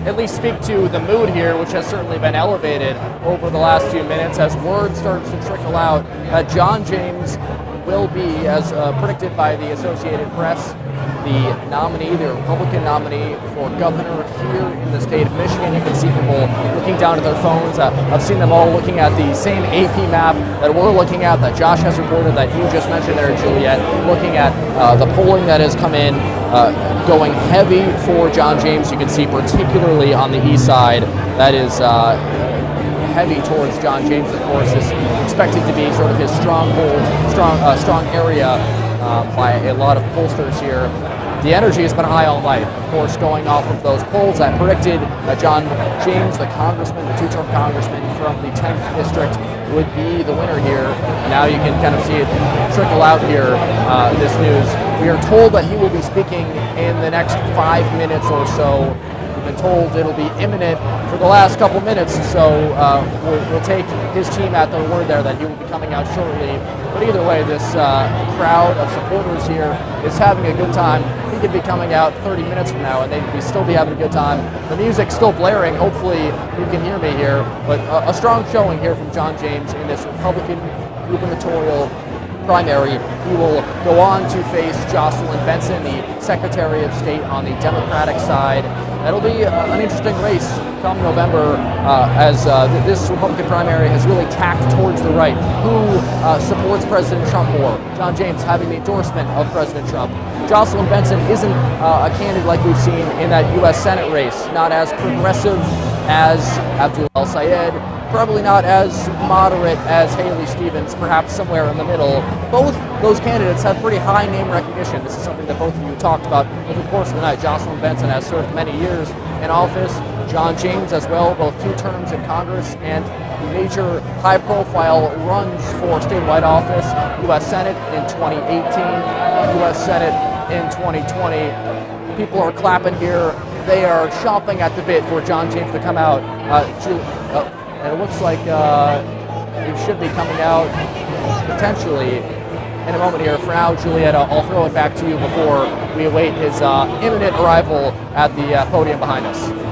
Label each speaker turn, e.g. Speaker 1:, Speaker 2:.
Speaker 1: at least speak to the mood here, which has certainly been elevated over the last few minutes as word starts to trickle out that John James will be, as predicted by the Associated Press, the nominee, the Republican nominee for governor here in the state of Michigan. You can see people looking down at their phones. I've seen them all looking at the same AP map that we're looking at, that Josh has reported, that you just mentioned there, Juliet, looking at the polling that has come in, going heavy for John James. You can see particularly on the east side, that is heavy towards John James. Of course, is expected to be sort of his stronghold, strong area by a lot of pollsters here. The energy has been high all night, of course, going off of those polls that predicted John James, the congressman, the two-term congressman from the 10th district, would be the winner here. Now you can kind of see it trickle out here, this news. We are told that he will be speaking in the next 5 minutes or so. We've been told it'll be imminent for the last couple minutes, so we'll take his team at their word there that he will be coming out shortly. But either way, this crowd of supporters here is having a good time. He could be coming out 30 minutes from now and they'd still be having a good time. The music's still blaring. Hopefully you can hear me here. But a strong showing here from John James in this Republican gubernatorial primary. He will go on to face Jocelyn Benson, the Secretary of State on the Democratic side. That'll be an interesting race come November, as this Republican primary has really tacked towards the right. Who supports President Trump more? John James having the endorsement of President Trump. Jocelyn Benson isn't a candidate like we've seen in that U.S. Senate race, not as progressive as Abdul El-Sayed, probably not as moderate as Haley Stevens, perhaps somewhere in the middle. Both those candidates have pretty high name recognition. This is something that both of you talked about over the course of the night. Jocelyn Benson has served many years in office. John James as well, both 2 terms in Congress and major high-profile runs for statewide office, U.S. Senate in 2018, U.S. Senate in 2020. People are clapping here. They are chomping at the bit for John James to come out. And it looks like he should be coming out potentially in a moment here. For now, Juliet, I'll throw it back to you before we await his imminent arrival at the podium behind us.